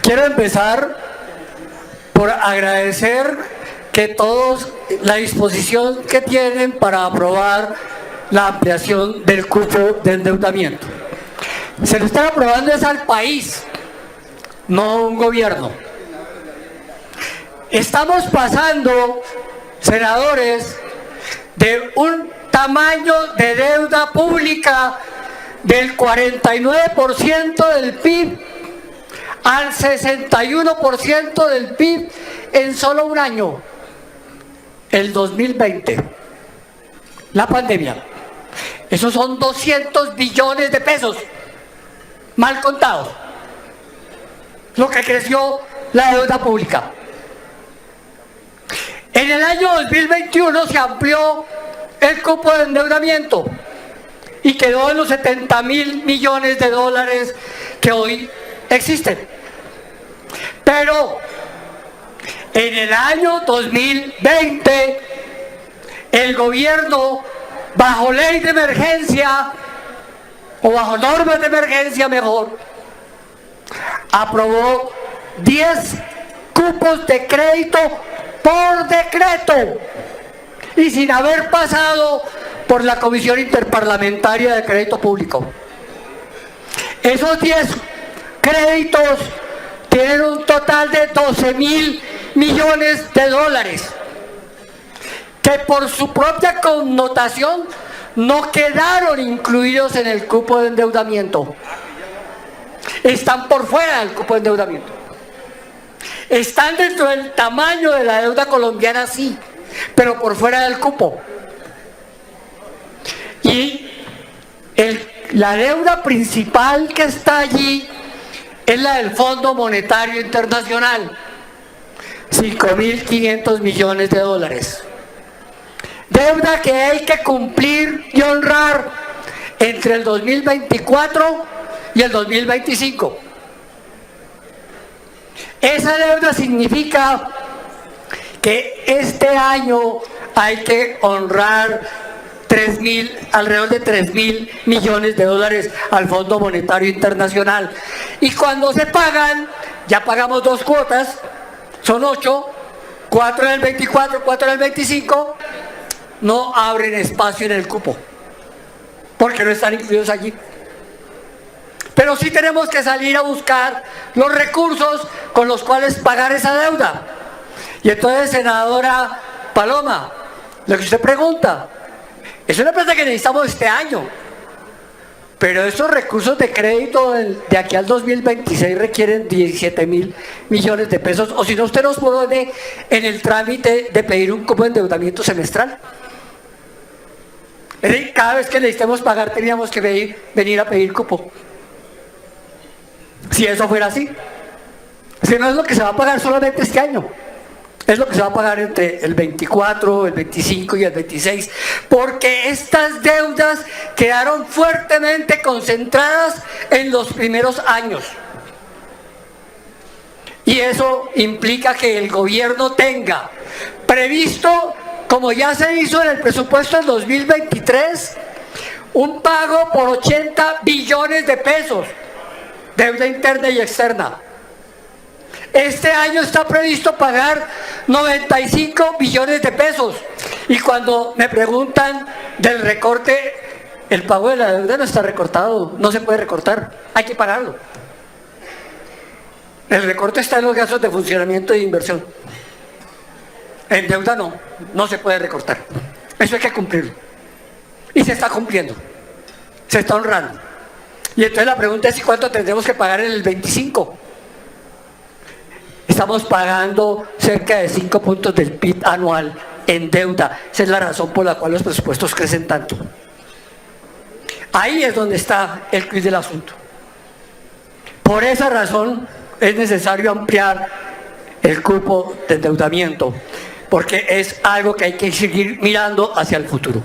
Quiero empezar por agradecer que todos la disposición que tienen para aprobar la ampliación del cupo de endeudamiento. Se lo están aprobando es al país, no a un gobierno. Estamos pasando, senadores, de un tamaño de deuda pública del 49% del PIB al 61% del PIB en solo un año, el 2020, la pandemia. Esos son 200 billones de pesos, mal contados, lo que creció la deuda pública. En el año 2021 se amplió el cupo de endeudamiento y quedó en los 70.000 millones de dólares que hoy existen. Pero en el año 2020 el gobierno, bajo ley de emergencia o bajo normas de emergencia mejor, aprobó 10 cupos de crédito por decreto y sin haber pasado por la Comisión Interparlamentaria de Crédito Público. Esos 10 créditos tienen un total de 12.000 millones de dólares que por su propia connotación no quedaron incluidos en el cupo de endeudamiento. Están por fuera del cupo de endeudamiento. Están dentro del tamaño de la deuda colombiana, sí, pero por fuera del cupo. Y la deuda principal que está allí es la del Fondo Monetario Internacional, 5.500 millones de dólares. Deuda que hay que cumplir y honrar entre el 2024 y el 2025. Esa deuda significa que este año hay que honrar alrededor de 3.000 millones de dólares al Fondo Monetario Internacional. Y cuando se pagan, ya pagamos 2 cuotas, son 8, 4 en el 24, 4 en el 25, no abren espacio en el cupo, porque no están incluidos allí. Pero sí tenemos que salir a buscar los recursos con los cuales pagar esa deuda. Y entonces, senadora Paloma, lo que usted pregunta, es una plata que necesitamos este año, pero esos recursos de crédito de aquí al 2026 requieren 17.000 millones de pesos, o si no, usted nos pone en el trámite de pedir un cupo de endeudamiento semestral. Es decir, cada vez que necesitemos pagar teníamos que venir a pedir cupo. Si eso fuera así. Si no, es lo que se va a pagar solamente este año. Es lo que se va a pagar entre el 24, el 25 y el 26, porque estas deudas quedaron fuertemente concentradas en los primeros años. Y eso implica que el gobierno tenga previsto, como ya se hizo en el presupuesto del 2023, un pago por 80 billones de pesos, deuda interna y externa. Este año está previsto pagar 95 billones de pesos. Y cuando me preguntan del recorte, el pago de la deuda no está recortado, no se puede recortar, hay que pagarlo. El recorte está en los gastos de funcionamiento e inversión. En deuda no se puede recortar. Eso hay que cumplirlo. Y se está cumpliendo, se está honrando. Y entonces la pregunta es: ¿y cuánto tendremos que pagar en el 25? Estamos pagando cerca de 5 puntos del PIB anual en deuda. Esa es la razón por la cual los presupuestos crecen tanto. Ahí es donde está el quid del asunto. Por esa razón es necesario ampliar el cupo de endeudamiento, porque es algo que hay que seguir mirando hacia el futuro.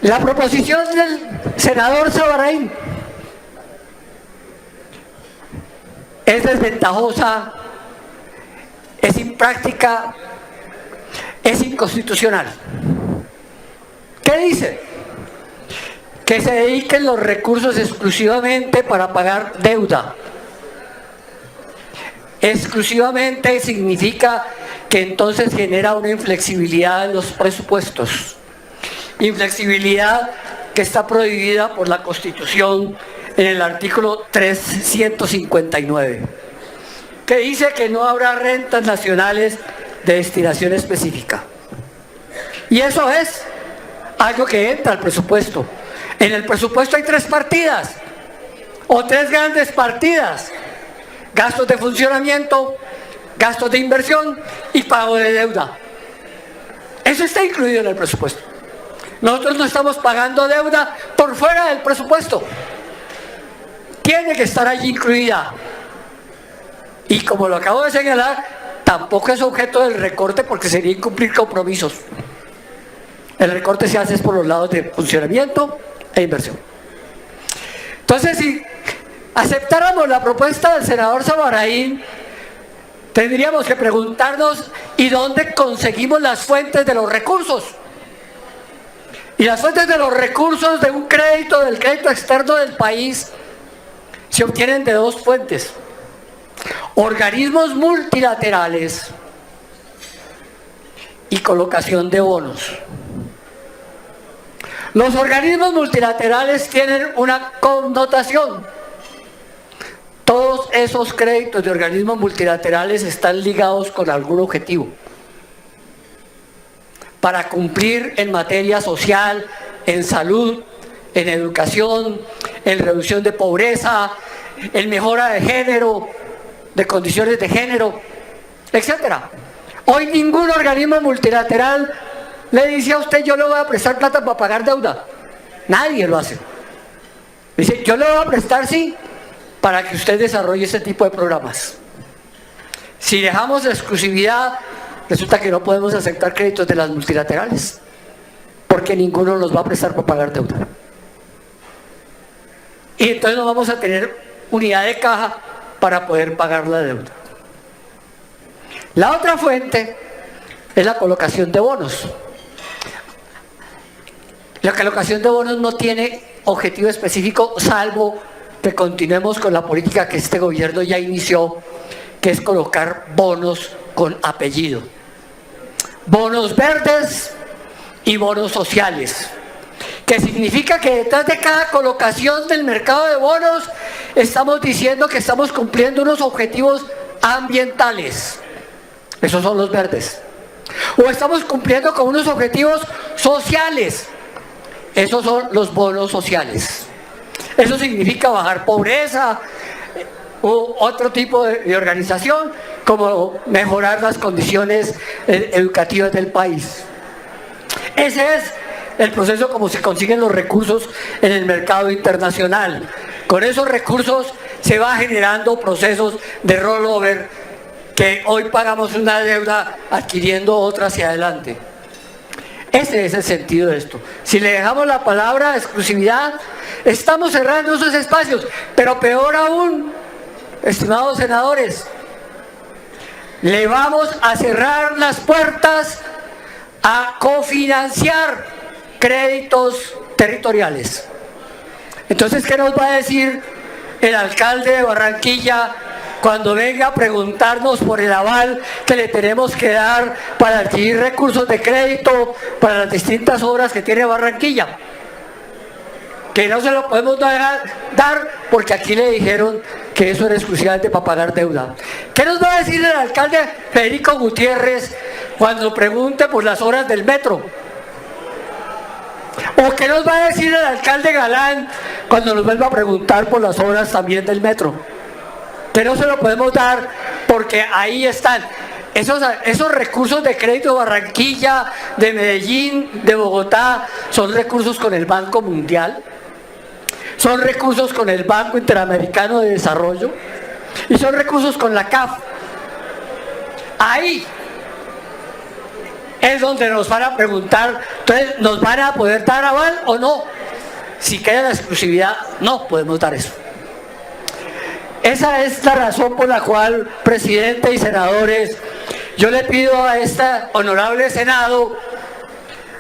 La proposición del senador Sabarraín es desventajosa, es impráctica, es inconstitucional. ¿Qué dice? Que se dediquen los recursos exclusivamente para pagar deuda, exclusivamente significa que entonces genera una inflexibilidad en los presupuestos. Inflexibilidad que está prohibida por la Constitución en el artículo 359, que dice que no habrá rentas nacionales de destinación específica. Y eso es algo que entra al presupuesto. En el presupuesto hay 3 partidas, o 3 grandes partidas: gastos de funcionamiento, gastos de inversión y pago de deuda. Eso está incluido en el presupuesto. Nosotros no estamos pagando deuda por fuera del presupuesto. Tiene que estar allí incluida. Y como lo acabo de señalar, tampoco es objeto del recorte porque sería incumplir compromisos. El recorte se hace por los lados de funcionamiento e inversión. Entonces, si aceptáramos la propuesta del senador Sabaraín, tendríamos que preguntarnos: ¿y dónde conseguimos las fuentes de los recursos? Y las fuentes de los recursos de un crédito, del crédito externo del país, se obtienen de 2 fuentes: organismos multilaterales y colocación de bonos. Los organismos multilaterales tienen una connotación. Todos esos créditos de organismos multilaterales están ligados con algún objetivo para cumplir en materia social, en salud, en educación, en reducción de pobreza, en mejora de género, de condiciones de género, etc. Hoy ningún organismo multilateral le dice a usted: yo le voy a prestar plata para pagar deuda. Nadie lo hace. Dice: yo le voy a prestar, sí, para que usted desarrolle ese tipo de programas. Si dejamos la exclusividad, resulta que no podemos aceptar créditos de las multilaterales, porque ninguno nos va a prestar para pagar deuda. Y entonces no vamos a tener unidad de caja para poder pagar la deuda. La otra fuente es la colocación de bonos. La colocación de bonos no tiene objetivo específico, salvo que continuemos con la política que este gobierno ya inició, que es colocar bonos con apellido. Bonos verdes y bonos sociales, que significa que detrás de cada colocación del mercado de bonos estamos diciendo que estamos cumpliendo unos objetivos ambientales. Esos son los verdes. O estamos cumpliendo con unos objetivos sociales. Esos son los bonos sociales. Eso significa bajar pobreza u otro tipo de organización, como mejorar las condiciones educativas del país. Ese es el proceso como se consiguen los recursos en el mercado internacional. Con esos recursos se va generando procesos de rollover, que hoy pagamos una deuda adquiriendo otra hacia adelante. Ese es el sentido de esto. Si le dejamos la palabra exclusividad, estamos cerrando esos espacios. Pero peor aún, estimados senadores, le vamos a cerrar las puertas a cofinanciar créditos territoriales. Entonces, ¿qué nos va a decir el alcalde de Barranquilla cuando venga a preguntarnos por el aval que le tenemos que dar para adquirir recursos de crédito para las distintas obras que tiene Barranquilla? Que no se lo podemos dar porque aquí le dijeron que eso era exclusivamente para pagar deuda. ¿Qué nos va a decir el alcalde Federico Gutiérrez cuando pregunte por las obras del metro? ¿O qué nos va a decir el alcalde Galán cuando nos vuelva a preguntar por las obras también del metro? Que no se lo podemos dar porque ahí están esos recursos de crédito de Barranquilla, de Medellín, de Bogotá. Son recursos con el Banco Mundial, son recursos con el Banco Interamericano de Desarrollo y son recursos con la CAF. Ahí es donde nos van a preguntar: entonces, ¿nos van a poder dar aval o no? Si queda la exclusividad, no podemos dar eso. Esa es la razón por la cual, presidente y senadores, yo le pido a este honorable Senado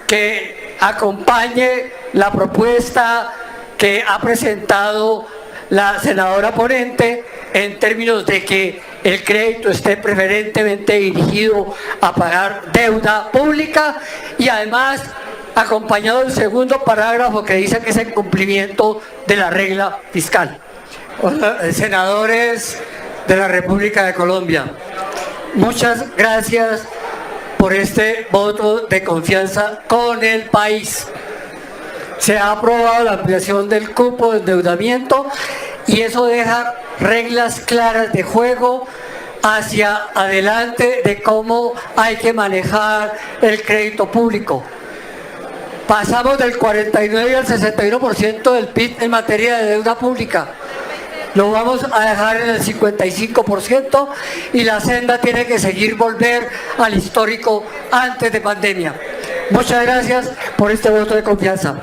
que acompañe la propuesta que ha presentado la senadora ponente, en términos de que el crédito esté preferentemente dirigido a pagar deuda pública y además acompañado del segundo parágrafo que dice que es el cumplimiento de la regla fiscal. Senadores de la República de Colombia, muchas gracias por este voto de confianza con el país. Se ha aprobado la ampliación del cupo de endeudamiento y eso deja reglas claras de juego hacia adelante de cómo hay que manejar el crédito público. Pasamos del 49 al 61% del PIB en materia de deuda pública. Lo vamos a dejar en el 55% y la senda tiene que seguir volver al histórico antes de pandemia. Muchas gracias por este voto de confianza.